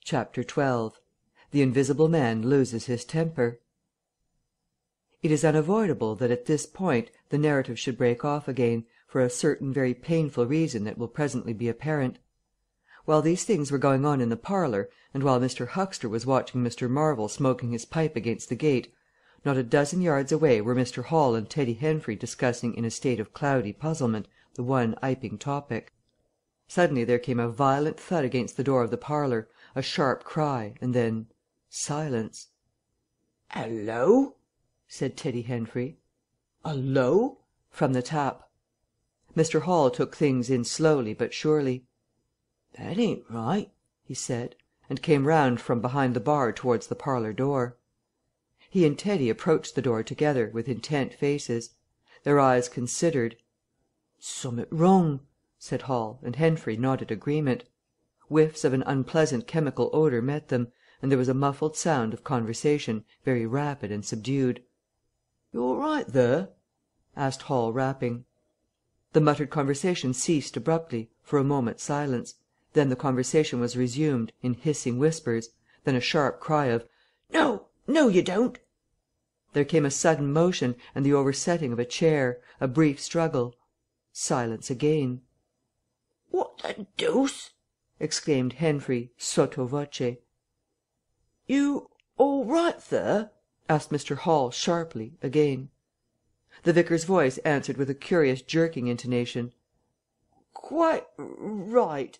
Chapter 12. The Invisible Man loses his temper. It is unavoidable that at this point the narrative should break off again, for a certain very painful reason that will presently be apparent. While these things were going on in the parlour, and while Mr. Huxter was watching Mr. Marvel smoking his pipe against the gate, not a dozen yards away were Mr. Hall and Teddy Henfrey discussing in a state of cloudy puzzlement the one iping topic. Suddenly there came a violent thud against the door of the parlour, a sharp cry, and then silence. "Hallo!" said Teddy Henfrey. "Hallo!" from the tap. Mr. Hall took things in slowly but surely. "That ain't right," he said, and came round from behind the bar towards the parlour door. He and Teddy approached the door together, with intent faces. Their eyes considered. "Summat wrong," said Hall, and Henfrey nodded agreement. Whiffs of an unpleasant chemical odour met them, and there was a muffled sound of conversation, very rapid and subdued. "You all right there?" asked Hall, rapping. The muttered conversation ceased abruptly, for a moment's silence. Then the conversation was resumed, in hissing whispers, then a sharp cry of "No, no, you don't!" There came a sudden motion, and the oversetting of a chair, a brief struggle. Silence again. "What the deuce!" exclaimed Henfrey, sotto voce. "You all right there?" asked Mr. Hall sharply, again. The vicar's voice answered with a curious jerking intonation. "Quite right.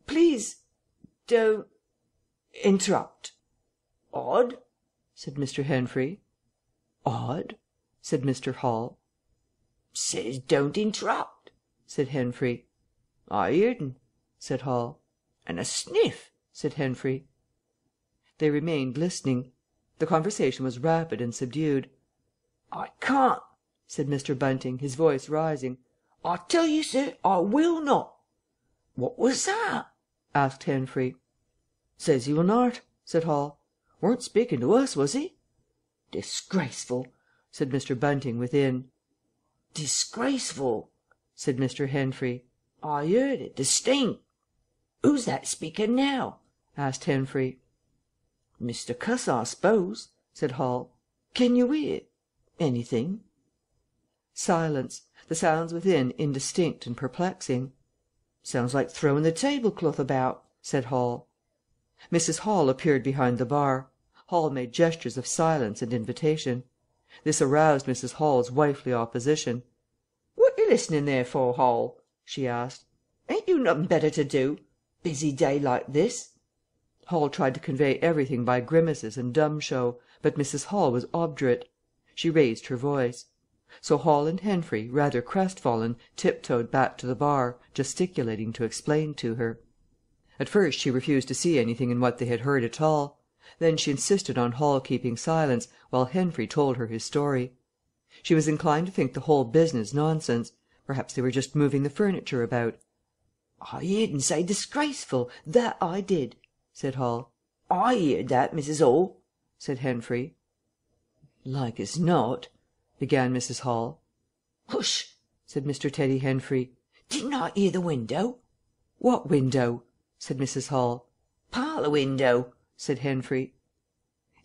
Please don't interrupt." "Odd," said Mr. Henfrey. "Odd," said Mr. Hall. "Says don't interrupt," said Henfrey. "I heerd un," said Hall. "And a sniff," said Henfrey. They remained listening. The conversation was rapid and subdued. "I can't," said Mr. Bunting, his voice rising. "I tell you, sir, I will not." "What was that?" asked Henfrey. "Says he will not," said Hall. "Weren't speaking to us, was he?" "Disgraceful," said Mr. Bunting within. "Disgraceful," said Mr. Henfrey. "I heard it distinct." "Who's that speaking now?" asked Henfrey. "Mr. Cuss, I s'pose," said Hall. "Can you hear anything?" Silence, the sounds within indistinct and perplexing. "Sounds like throwing the tablecloth about," said Hall. Mrs. Hall appeared behind the bar. Hall made gestures of silence and invitation. This aroused Mrs. Hall's wifely opposition. "What you listening there for, Hall?" she asked. "Ain't you nothing better to do? Busy day like this." Hall tried to convey everything by grimaces and dumb show, but Mrs. Hall was obdurate. She raised her voice. So Hall and Henfrey, rather crestfallen, tiptoed back to the bar, gesticulating to explain to her. At first she refused to see anything in what they had heard at all. Then she insisted on Hall keeping silence, while Henfrey told her his story. She was inclined to think the whole business nonsense. Perhaps they were just moving the furniture about. "I heerd un say disgraceful, that I did," said Hall. "I heerd that, Mrs. Hall," said Henfrey. "Like as not," began Mrs. Hall. "Hush!" said Mr. Teddy Henfrey. "Didn't I hear the window?" "What window?" said Mrs. Hall. "Parlour window," said Henfrey.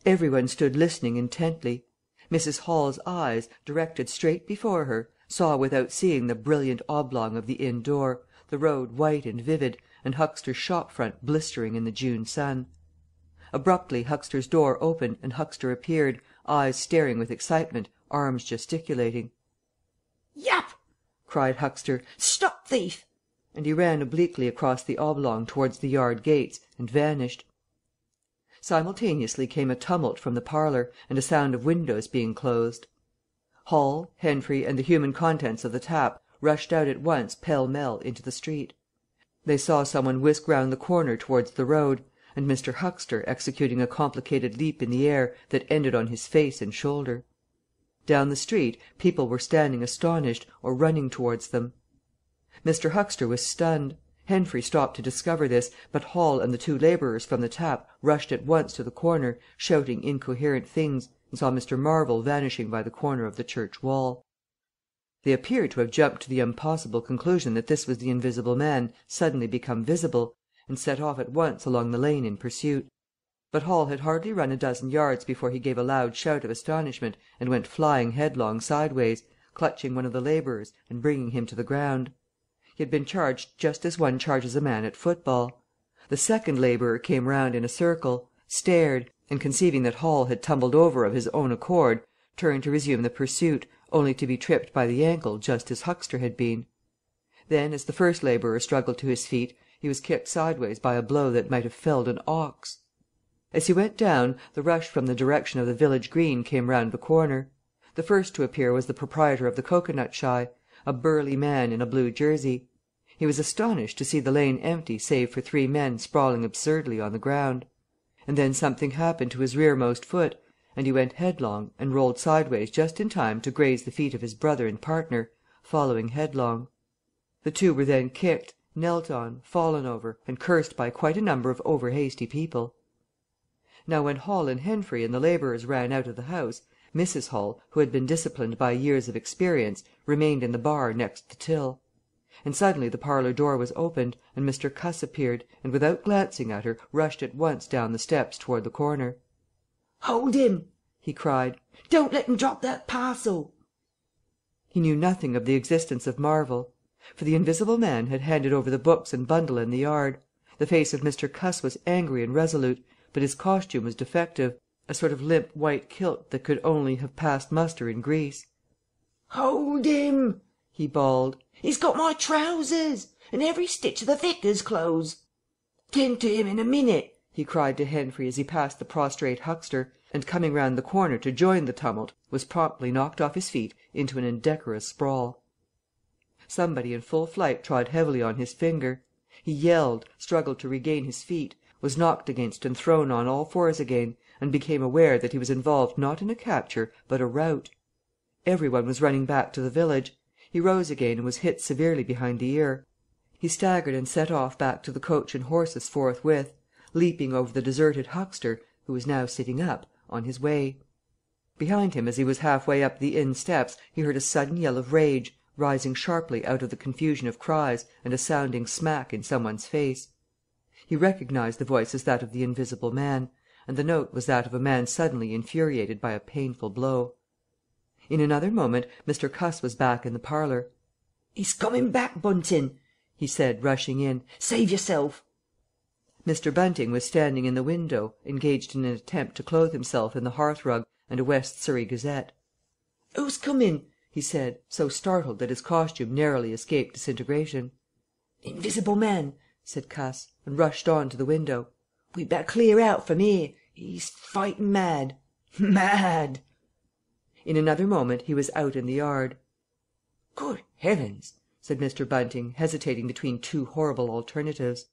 Every one stood listening intently. Mrs. Hall's eyes, directed straight before her, saw without seeing the brilliant oblong of the inn door, the road white and vivid, and Huxter's shop front blistering in the June sun. Abruptly Huxter's door opened and Huxter appeared, eyes staring with excitement, arms gesticulating. "Yap!" cried Huxter. "Stop thief!" And he ran obliquely across the oblong towards the yard gates, and vanished. Simultaneously came a tumult from the parlour, and a sound of windows being closed. Hall, Henfrey, and the human contents of the tap rushed out at once pell-mell into the street. They saw someone whisk round the corner towards the road, and Mr. Huxter executing a complicated leap in the air that ended on his face and shoulder. Down the street people were standing astonished, or running towards them. Mr. Huxter was stunned. Henfrey stopped to discover this, but Hall and the two labourers from the tap rushed at once to the corner, shouting incoherent things, and saw Mr. Marvel vanishing by the corner of the church wall. They appeared to have jumped to the impossible conclusion that this was the Invisible Man suddenly become visible, and set off at once along the lane in pursuit. But Hall had hardly run a dozen yards before he gave a loud shout of astonishment and went flying headlong sideways, clutching one of the labourers and bringing him to the ground. He had been charged just as one charges a man at football. The second labourer came round in a circle, stared, and conceiving that Hall had tumbled over of his own accord, turned to resume the pursuit, only to be tripped by the ankle just as Huxter had been. Then, as the first labourer struggled to his feet, he was kicked sideways by a blow that might have felled an ox. As he went down, the rush from the direction of the village green came round the corner. The first to appear was the proprietor of the cocoanut shy, a burly man in a blue jersey. He was astonished to see the lane empty save for 3 men sprawling absurdly on the ground. And then something happened to his rearmost foot, and he went headlong and rolled sideways just in time to graze the feet of his brother and partner, following headlong. The two were then kicked, knelt on, fallen over, and cursed by quite a number of over-hasty people. Now when Hall and Henfrey and the labourers ran out of the house, Mrs. Hall, who had been disciplined by years of experience, remained in the bar next the till. And suddenly the parlour door was opened, and Mr. Cuss appeared, and without glancing at her, rushed at once down the steps toward the corner. "Hold him!" he cried. "Don't let him drop that parcel!" He knew nothing of the existence of Marvel, for the invisible man had handed over the books and bundle in the yard. The face of Mr. Cuss was angry and resolute, but his costume was defective, a sort of limp white kilt that could only have passed muster in Greece. "Hold him!" he bawled. "He's got my trousers, and every stitch of the vicar's clothes. Tend to him in a minute," he cried to Henfrey as he passed the prostrate Huxter, and coming round the corner to join the tumult, was promptly knocked off his feet into an indecorous sprawl. Somebody in full flight trod heavily on his finger. He yelled, struggled to regain his feet, was knocked against and thrown on all fours again, and became aware that he was involved not in a capture but a rout. Every one was running back to the village. He rose again and was hit severely behind the ear. He staggered and set off back to the coach and horses forthwith, leaping over the deserted Huxter, who was now sitting up, on his way. Behind him, as he was half-way up the inn steps, he heard a sudden yell of rage, rising sharply out of the confusion of cries and a sounding smack in someone's face. He recognized the voice as that of the invisible man, and the note was that of a man suddenly infuriated by a painful blow. In another moment Mr. Cuss was back in the parlour. "He's coming back, Bunting," he said, rushing in. "Save yourself." Mr. Bunting was standing in the window, engaged in an attempt to clothe himself in the hearth-rug and a West Surrey Gazette. "Who's coming?" he said, so startled that his costume narrowly escaped disintegration. "Invisible man," said Cuss, and rushed on to the window. "We'd better clear out from here. He's fighting mad. Mad!" In another moment he was out in the yard. "Good heavens!" said Mr. Bunting, hesitating between 2 horrible alternatives.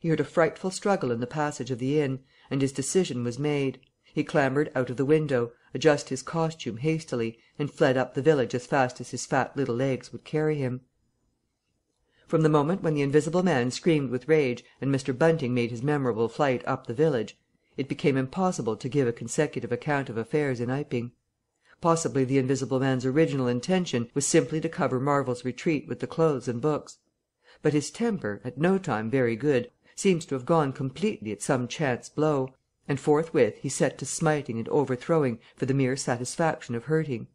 He heard a frightful struggle in the passage of the inn, and his decision was made. He clambered out of the window, adjusted his costume hastily, and fled up the village as fast as his fat little legs would carry him. From the moment when the invisible man screamed with rage and Mr. Bunting made his memorable flight up the village, it became impossible to give a consecutive account of affairs in Iping. Possibly the invisible man's original intention was simply to cover Marvel's retreat with the clothes and books. But his temper, at no time very good, seems to have gone completely at some chance blow, and forthwith he set to smiting and overthrowing for the mere satisfaction of hurting.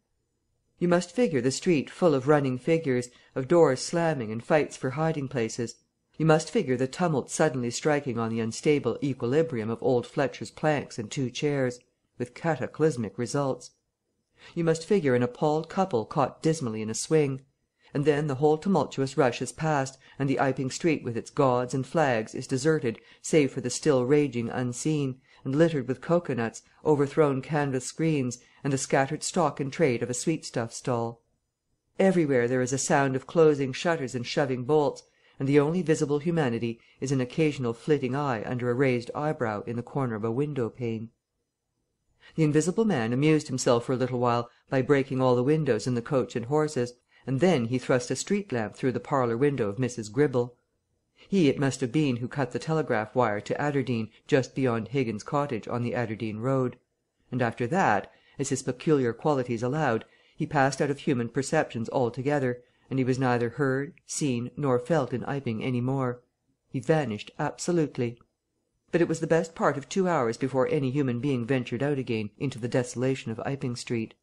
You must figure the street full of running figures, of doors slamming and fights for hiding-places. You must figure the tumult suddenly striking on the unstable equilibrium of old Fletcher's planks and 2 chairs, with cataclysmic results. You must figure an appalled couple caught dismally in a swing. And then the whole tumultuous rush has passed, and the Iping street with its gauds and flags is deserted save for the still raging unseen, and littered with cocoanuts, overthrown canvas screens, and the scattered stock in trade of a sweetstuff stall. Everywhere there is a sound of closing shutters and shoving bolts, and the only visible humanity is an occasional flitting eye under a raised eyebrow in the corner of a window-pane. The invisible man amused himself for a little while by breaking all the windows in the coach and horses, and then he thrust a street lamp through the parlour window of Mrs. Gribble. He it must have been who cut the telegraph wire to Adderdean just beyond Higgins' cottage on the Adderdean road, and after that, as his peculiar qualities allowed, he passed out of human perceptions altogether, and he was neither heard, seen, nor felt in Iping any more. He vanished absolutely. But it was the best part of 2 hours before any human being ventured out again into the desolation of Iping Street.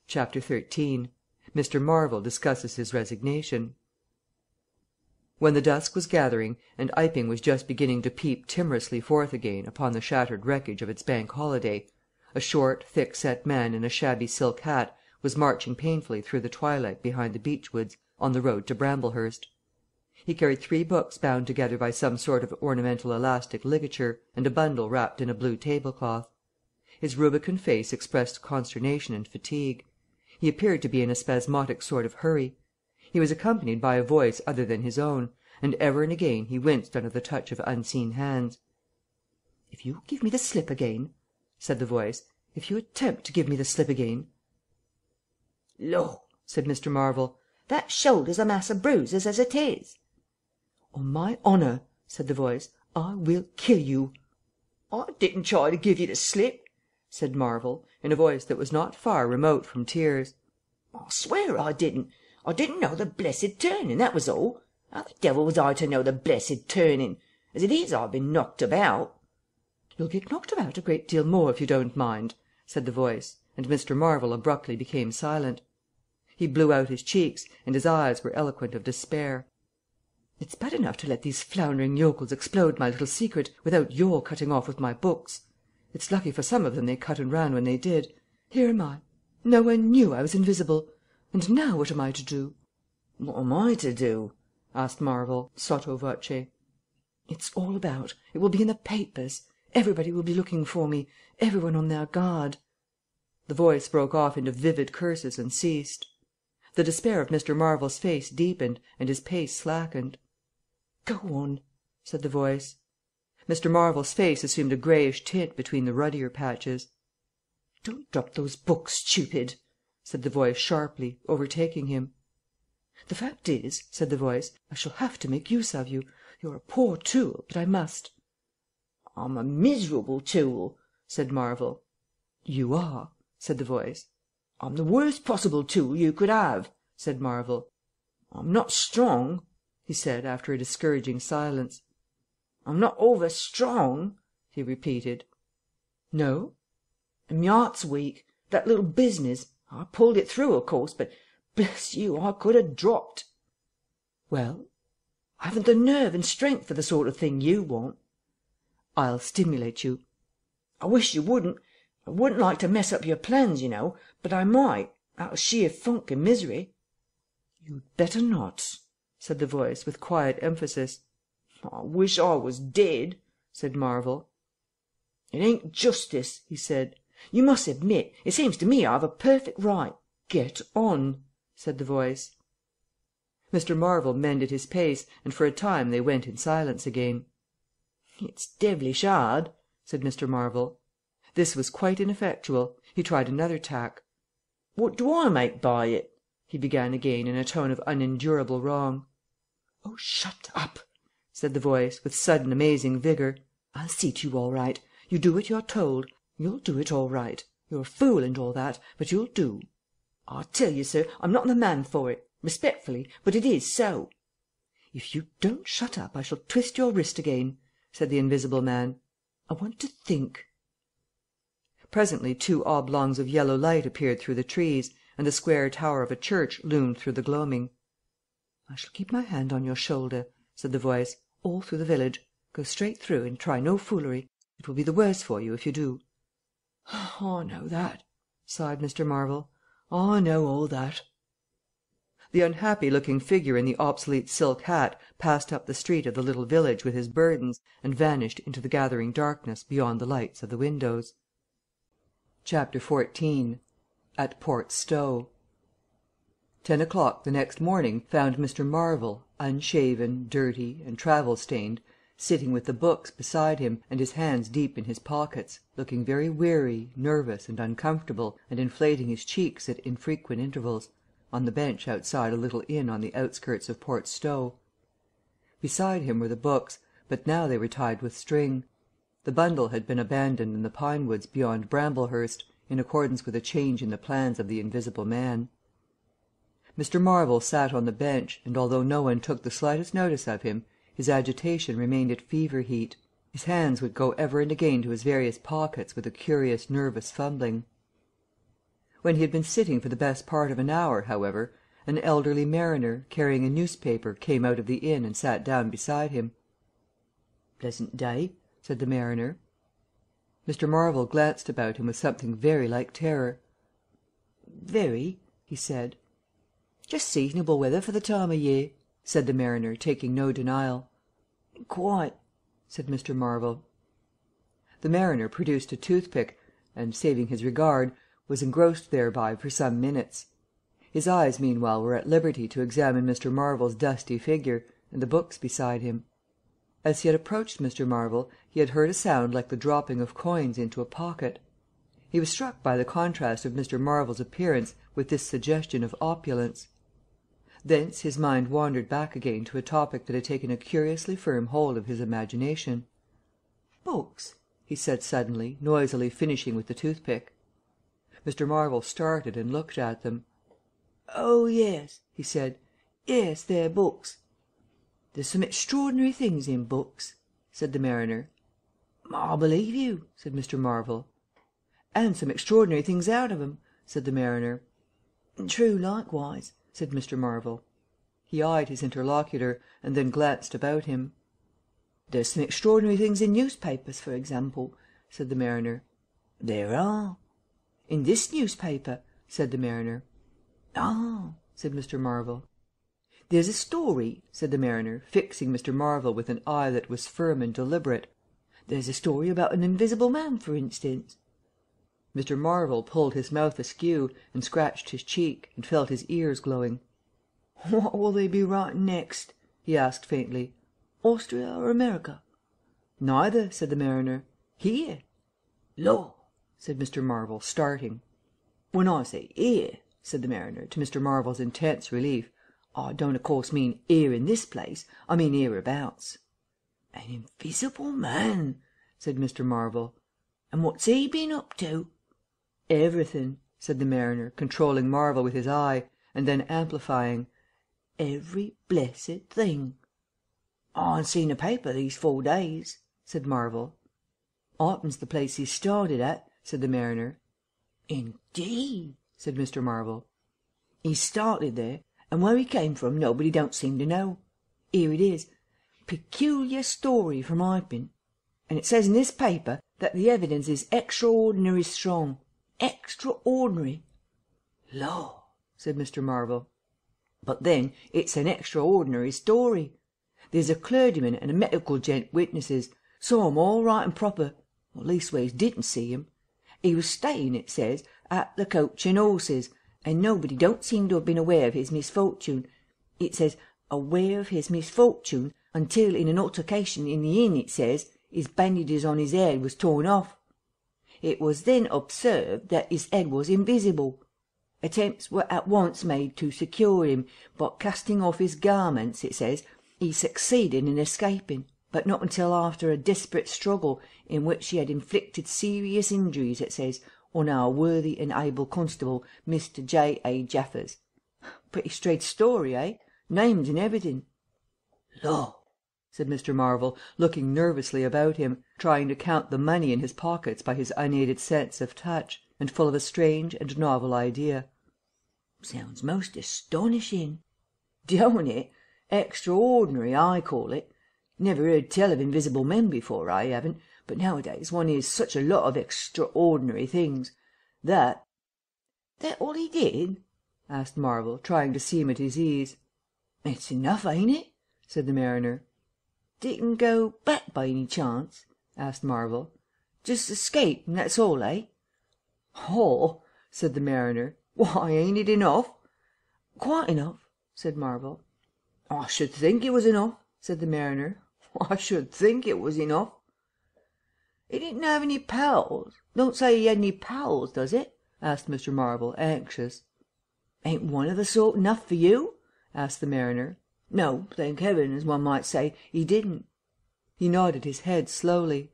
Chapter 13. Mr. Marvel discusses his resignation. When the dusk was gathering, and Iping was just beginning to peep timorously forth again upon the shattered wreckage of its Bank Holiday, a short, thick-set man in a shabby silk hat was marching painfully through the twilight behind the beechwoods on the road to Bramblehurst. He carried 3 books bound together by some sort of ornamental elastic ligature, and a bundle wrapped in a blue tablecloth. His rubicund face expressed consternation and fatigue. He appeared to be in a spasmodic sort of hurry. He was accompanied by a voice other than his own, and ever and again he winced under the touch of unseen hands. "If you give me the slip again," said the voice, "if you attempt to give me the slip again—" "Lor!" said Mr. Marvel, "that shoulder's a mass of bruises as it is." "On my honour," said the voice, "I will kill you." "I didn't try to give you the slip," said Marvel, in a voice that was not far remote from tears. "I swear I didn't. I didn't know the blessed turning, that was all. How the devil was I to know the blessed turning? As it is, I've been knocked about." "You'll get knocked about a great deal more if you don't mind," said the voice, and Mr. Marvel abruptly became silent. He blew out his cheeks, and his eyes were eloquent of despair. "It's bad enough to let these floundering yokels explode my little secret without your cutting off with my books. It's lucky for some of them they cut and ran when they did. Here am I. No one knew I was invisible. And now what am I to do?" "What am I to do?" asked Marvel, sotto voce. "It's all about. It will be in the papers. Everybody will be looking for me. Everyone on their guard." The voice broke off into vivid curses and ceased. The despair of Mr. Marvel's face deepened, and his pace slackened. "Go on," said the voice. Mr. Marvel's face assumed a greyish tint between the ruddier patches. "Don't drop those books, stupid," said the voice sharply, overtaking him. "The fact is," said the voice, "I shall have to make use of you. You're a poor tool, but I must." "I'm a miserable tool," said Marvel. "You are," said the voice. "I'm the worst possible tool you could have," said Marvel. "I'm not strong," he said, after a discouraging silence. "I'm not over strong," he repeated. "No?" "And my heart's weak. That little business, I pulled it through, of course, but bless you, I could have dropped." "Well?" "I haven't the nerve and strength for the sort of thing you want." "I'll stimulate you." "I wish you wouldn't. I wouldn't like to mess up your plans, you know, but I might, out of sheer funk and misery." "You'd better not," said the voice, with quiet emphasis. "I wish I was dead," said Marvel. "It ain't justice," he said. "You must admit, it seems to me I've a perfect right—" "Get on," said the voice. Mr. Marvel mended his pace, and for a time they went in silence again. "It's devilish hard," said Mr. Marvel. This was quite ineffectual. He tried another tack. "What do I make by it?" he began again in a tone of unendurable wrong. "Oh, shut up," said the voice, with sudden amazing vigour. "I'll see to you all right. You do what you're told. You'll do it all right. You're a fool and all that, but you'll do." "I tell you, sir, I'm not the man for it. Respectfully, but it is so." "If you don't shut up, I shall twist your wrist again," said the invisible man. "I want to think." Presently 2 oblongs of yellow light appeared through the trees, and the square tower of a church loomed through the gloaming. "I shall keep my hand on your shoulder," said the voice, "all through the village. Go straight through, and try no foolery. It will be the worse for you if you do." "I know that," sighed Mr. Marvel. "I know all that." The unhappy-looking figure in the obsolete silk hat passed up the street of the little village with his burdens, and vanished into the gathering darkness beyond the lights of the windows. Chapter 14. At Port Stowe. 10 o'clock the next morning found Mr. Marvel, unshaven, dirty, and travel-stained, sitting with the books beside him, and his hands deep in his pockets, looking very weary, nervous, and uncomfortable, and inflating his cheeks at infrequent intervals, on the bench outside a little inn on the outskirts of Port Stowe. Beside him were the books, but now they were tied with string. The bundle had been abandoned in the pine woods beyond Bramblehurst, in accordance with a change in the plans of the Invisible Man. Mr. Marvel sat on the bench, and although no one took the slightest notice of him, his agitation remained at fever heat. His hands would go ever and again to his various pockets with a curious nervous fumbling. When he had been sitting for the best part of an hour, however, an elderly mariner, carrying a newspaper, came out of the inn and sat down beside him. "Pleasant day," said the mariner. Mr. Marvel glanced about him with something very like terror. "Very," he said. "Just seasonable weather for the time of year," said the mariner, taking no denial. "Quite," said Mr. Marvel. The mariner produced a toothpick, and, saving his regard, was engrossed thereby for some minutes. His eyes meanwhile were at liberty to examine Mr. Marvel's dusty figure, and the books beside him. As he had approached Mr. Marvel, he had heard a sound like the dropping of coins into a pocket. He was struck by the contrast of Mr. Marvel's appearance with this suggestion of opulence. Thence his mind wandered back again to a topic that had taken a curiously firm hold of his imagination. "Books," he said suddenly, noisily finishing with the toothpick. Mr. Marvel started and looked at them. "Oh, yes," he said. "Yes, they're books." "There's some extraordinary things in books," said the mariner. "I believe you," said Mr. Marvel. "And some extraordinary things out of 'em," said the mariner. "True, likewise," said Mr. Marvel. He eyed his interlocutor, and then glanced about him. "There's some extraordinary things in newspapers, for example," said the mariner. "There are." "In this newspaper," said the mariner. "Ah," said Mr. Marvel. "There's a story," said the mariner, fixing Mr. Marvel with an eye that was firm and deliberate. "There's a story about an invisible man, for instance." Mr. Marvel pulled his mouth askew, and scratched his cheek, and felt his ears glowing. "What will they be writing next?" he asked faintly. "Austria or America?" "Neither," said the mariner. "Here." "Law," said Mr. Marvel, starting. "When I say 'here,'" said the mariner, to Mr. Marvel's intense relief, "I don't of course mean 'here in this place. I mean hereabouts." "An invisible man," said Mr. Marvel. "And what's he been up to?" "Everything," said the mariner, controlling Marvel with his eye, and then amplifying. "Every blessed thing." "I ain't seen a paper these 4 days," said Marvel. "Iton's the place he started at," said the mariner. "Indeed," said Mr. Marvel. "He started there, and where he came from nobody don't seem to know. Here it is. Peculiar story from Iping. And it says in this paper that the evidence is extraordinary strong. Extraordinary." "Law," said Mr. Marvel. "But then it's an extraordinary story. There's a clergyman and a medical gent witnesses, saw 'em all right and proper, or leastways didn't see 'em. He was staying, it says, at the Coach and Horses, and nobody don't seem to have been aware of his misfortune. It says, aware of his misfortune, until in an altercation in the inn, it says, his bandages on his head was torn off. It was then observed that his head was invisible. Attempts were at once made to secure him, but casting off his garments, it says, he succeeded in escaping, but not until after a desperate struggle, in which he had inflicted serious injuries, it says, on our worthy and able constable, Mr. J. A. Jaffers. Pretty straight story, eh? Names and everything." "Law," said Mr. Marvel, looking nervously about him, trying to count the money in his pockets by his unaided sense of touch, and full of a strange and novel idea. "Sounds most astonishing." "Don't it? Extraordinary, I call it. Never heard tell of invisible men before, I haven't, but nowadays one hears such a lot of extraordinary things. That all he did?" asked Marvel, trying to seem at his ease. "It's enough, ain't it?" said the mariner. "Didn't go back by any chance?" asked Marvel. "Just escape, and that's all, eh?" "All?" said the mariner. "Why, ain't it enough?" "Quite enough," said Marvel. "I should think it was enough," said the mariner. "I should think it was enough." "He didn't have any pals? Don't say he had any pals, does it?" asked Mr. Marvel, anxious. "Ain't one of the sort enough for you?" asked the mariner. "No, thank heaven, as one might say, he didn't." He nodded his head slowly.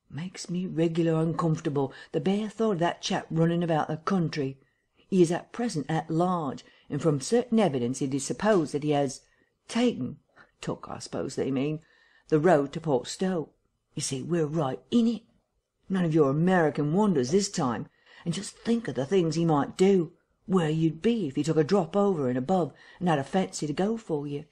"Makes me regular uncomfortable, the bare thought of that chap running about the country. He is at present at large, and from certain evidence it is supposed that he has took, I suppose they mean, the road to Port Stowe. You see, we're right in it. None of your American wonders this time, and just think of the things he might do, where you'd be if he took a drop over and above and had a fancy to go for you.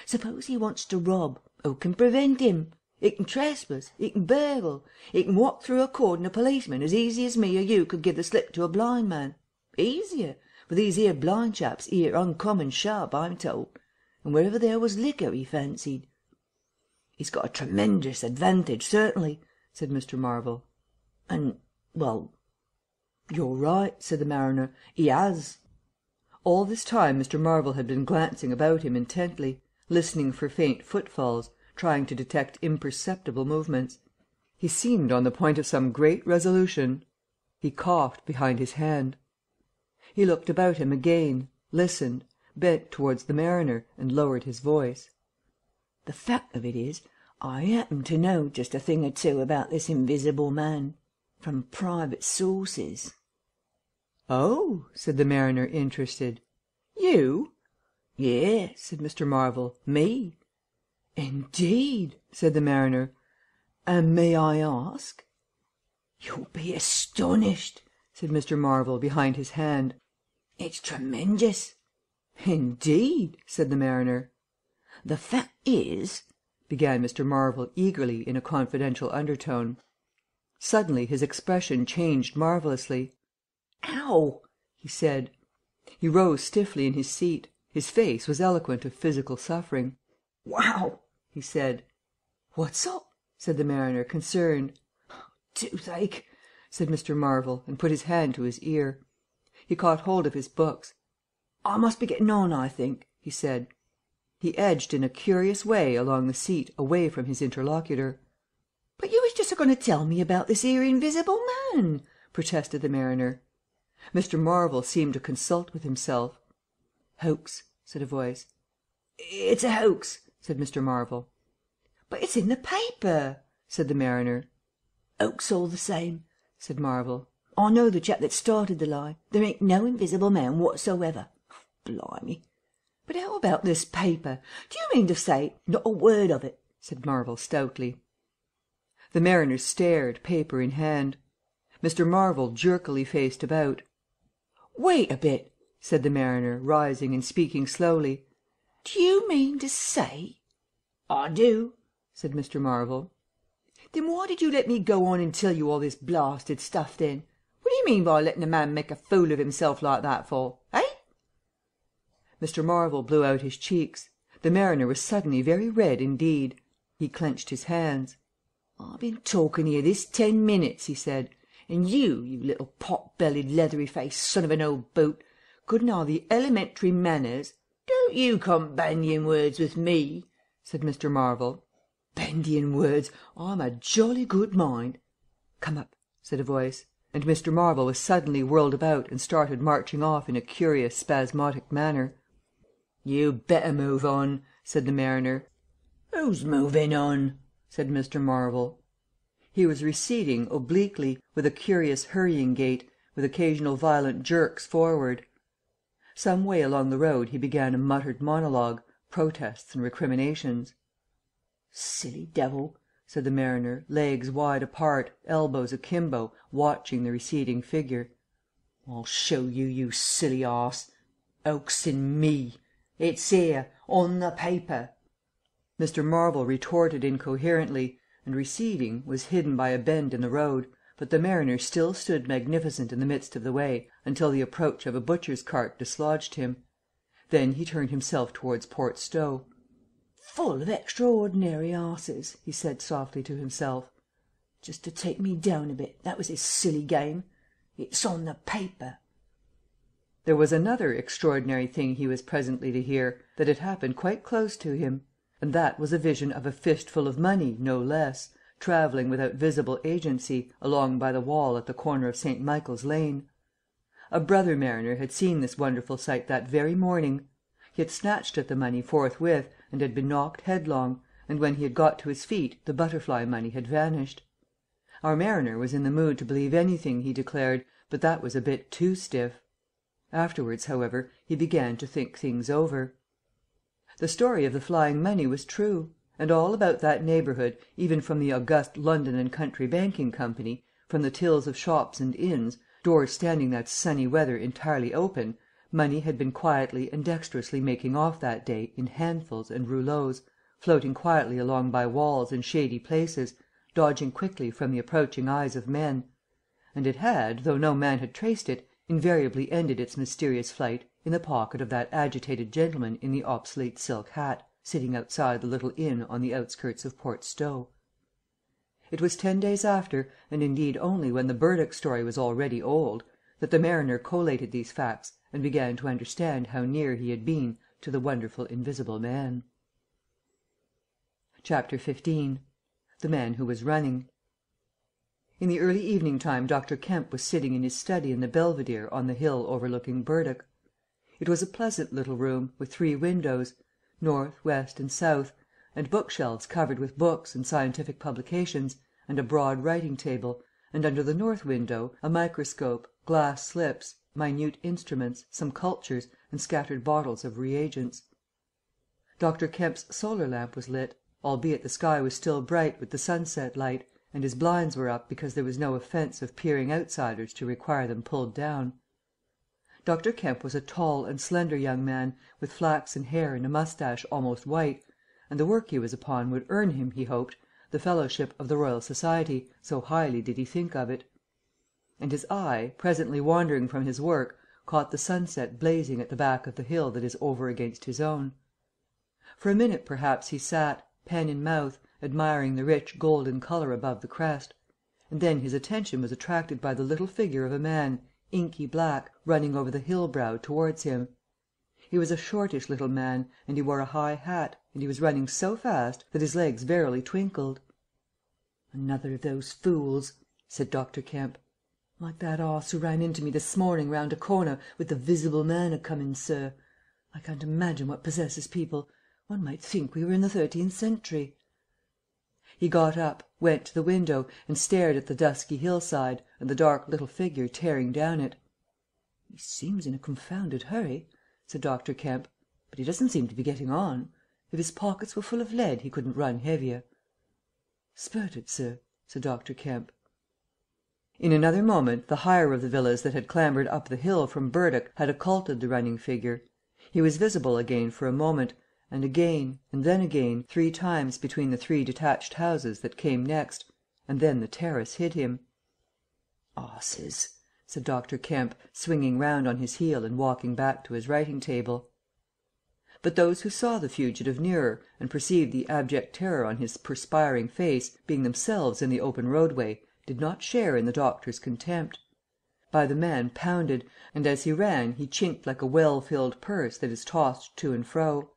Suppose he wants to rob, who can prevent him? He can trespass, he can burgle, he can walk through a cordon of policemen as easy as me or you could give the slip to a blind man. Easier, for these here blind chaps here uncommon sharp, I'm told, and wherever there was liquor he fancied. He's got a tremendous advantage, certainly, said Mr. Marvel. And, well, you're right, said the mariner, he has. All this time Mr. Marvel had been glancing about him intently, listening for faint footfalls, trying to detect imperceptible movements. He seemed on the point of some great resolution. He coughed behind his hand. He looked about him again, listened, bent towards the mariner, and lowered his voice. The fact of it is, I happen to know just a thing or two about this invisible man, from private sources. Oh, said the mariner, interested. You? Yes, said Mr. Marvel, me. Indeed, said the mariner. And may I ask? You'll be astonished, said Mr. Marvel behind his hand. It's tremendous. Indeed, said the mariner. The fact is, began Mr. Marvel eagerly in a confidential undertone. Suddenly his expression changed marvellously. Ow! He said. He rose stiffly in his seat. His face was eloquent of physical suffering. Wow! He said. What's up? Said the mariner, concerned. Toothache, said Mr. Marvel, and put his hand to his ear. He caught hold of his books. I must be getting on, I think, he said. He edged in a curious way along the seat away from his interlocutor. But you was just a-going to tell me about this here invisible man, protested the mariner. Mr. Marvel seemed to consult with himself. Hoax, said a voice. It's a hoax, said Mr. Marvel. But it's in the paper, said the mariner. Hoax all the same, said Marvel. I know the chap that started the lie. There ain't no invisible man whatsoever. Blimey. But how about this paper? Do you mean to say not a word of it? Said Marvel stoutly. The mariner stared, paper in hand. Mr. Marvel jerkily faced about. Wait a bit, said the mariner, rising and speaking slowly. Do you mean to say? I do, said Mr. Marvel. Then why did you let me go on and tell you all this blasted stuff then? What do you mean by letting a man make a fool of himself like that for, eh? Mr. Marvel blew out his cheeks. The mariner was suddenly very red indeed. He clenched his hands. I've been talking here this 10 minutes, he said, and you little pot-bellied, leathery-faced son of an old boot, couldn't have the elementary manners. Don't you come bandying words with me, said Mr. Marvel. Bandying words, I'm a jolly good mind. Come up, said a voice, and Mr. Marvel was suddenly whirled about and started marching off in a curious spasmodic manner. You better move on, said the mariner. Who's moving on? Said Mr. Marvel. He was receding obliquely, with a curious hurrying gait, with occasional violent jerks forward. Some way along the road he began a muttered monologue, protests and recriminations. Silly devil, said the mariner, legs wide apart, elbows akimbo, watching the receding figure. I'll show you, you silly arse. Hoaxing me. It's here, on the paper. Mr. Marvel retorted incoherently, and receding, was hidden by a bend in the road, but the mariner still stood magnificent in the midst of the way until the approach of a butcher's cart dislodged him. Then he turned himself towards Port Stowe. Full of extraordinary arses, he said softly to himself. Just to take me down a bit, that was his silly game. It's on the paper. There was another extraordinary thing he was presently to hear, that had happened quite close to him, and that was a vision of a fistful of money, no less, travelling without visible agency along by the wall at the corner of St. Michael's Lane. A brother mariner had seen this wonderful sight that very morning. He had snatched at the money forthwith and had been knocked headlong, and when he had got to his feet the butterfly money had vanished. Our mariner was in the mood to believe anything, he declared, but that was a bit too stiff. Afterwards, however, he began to think things over. The story of the flying money was true, and all about that neighbourhood, even from the august London and Country Banking Company, from the tills of shops and inns, doors standing that sunny weather entirely open, money had been quietly and dexterously making off that day in handfuls and rouleaux, floating quietly along by walls and shady places, dodging quickly from the approaching eyes of men; and it had, though no man had traced it, invariably ended its mysterious flight in the pocket of that agitated gentleman in the obsolete silk hat, sitting outside the little inn on the outskirts of Port Stowe. It was 10 days after, and indeed only when the Burdock story was already old, that the mariner collated these facts and began to understand how near he had been to the wonderful invisible man. Chapter 15. The Man Who Was Running. In the early evening time Dr. Kemp was sitting in his study in the Belvedere on the hill overlooking Burdock. It was a pleasant little room, with 3 windows, north, west, and south, and bookshelves covered with books and scientific publications, and a broad writing table, and under the north window a microscope, glass slips, minute instruments, some cultures, and scattered bottles of reagents. Dr. Kemp's solar lamp was lit, albeit the sky was still bright with the sunset light, and his blinds were up because there was no offence of peering outsiders to require them pulled down. Dr. Kemp was a tall and slender young man, with flaxen hair and a moustache almost white, and the work he was upon would earn him, he hoped, the fellowship of the Royal Society, so highly did he think of it. And his eye, presently wandering from his work, caught the sunset blazing at the back of the hill that is over against his own. For a minute perhaps he sat, pen in mouth, admiring the rich golden colour above the crest, and then his attention was attracted by the little figure of a man, inky black, running over the hill brow towards him. He was a shortish little man, and he wore a high hat, and he was running so fast that his legs verily twinkled. "Another of those fools," said Dr. Kemp. "Like that 'oss who ran into me this morning round a corner with the visible man a-coming, sir. I can't imagine what possesses people. One might think we were in the 13th century." He got up, went to the window, and stared at the dusky hillside, and the dark little figure tearing down it. "He seems in a confounded hurry," said Dr. Kemp, "but he doesn't seem to be getting on. If his pockets were full of lead he couldn't run heavier." "Spurted, sir," said Dr. Kemp. In another moment the higher of the villas that had clambered up the hill from Burdock had occulted the running figure. He was visible again for a moment, and again, and then again, 3 times between the 3 detached houses that came next, and then the terrace hid him. "'Osses," said Dr. Kemp, swinging round on his heel and walking back to his writing table. But those who saw the fugitive nearer, and perceived the abject terror on his perspiring face, being themselves in the open roadway, did not share in the doctor's contempt. By the man pounded, and as he ran he chinked like a well-filled purse that is tossed to and fro.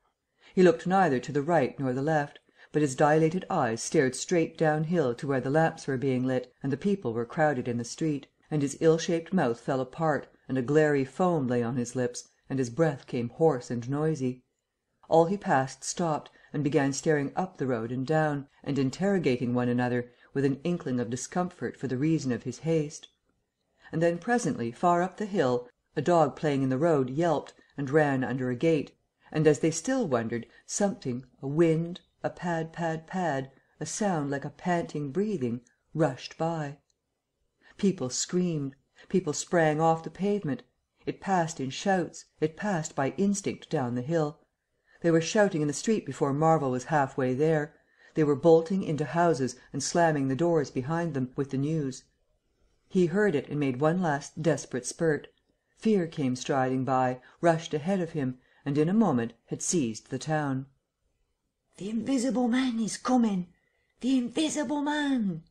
He looked neither to the right nor the left, but his dilated eyes stared straight downhill to where the lamps were being lit and the people were crowded in the street, and his ill-shaped mouth fell apart, and a glary foam lay on his lips, and his breath came hoarse and noisy. All he passed stopped, and began staring up the road and down, and interrogating one another, with an inkling of discomfort for the reason of his haste. And then presently, far up the hill, a dog playing in the road yelped, and ran under a gate, and as they still wondered, something, a wind, a pad, pad, pad, a sound like a panting breathing, rushed by. People screamed. People sprang off the pavement. It passed in shouts. It passed by instinct down the hill. They were shouting in the street before Marvel was half-way there. They were bolting into houses and slamming the doors behind them, with the news. He heard it and made one last desperate spurt. Fear came striding by, rushed ahead of him, and in a moment had seized the town. "The Invisible Man is coming! The Invisible Man!"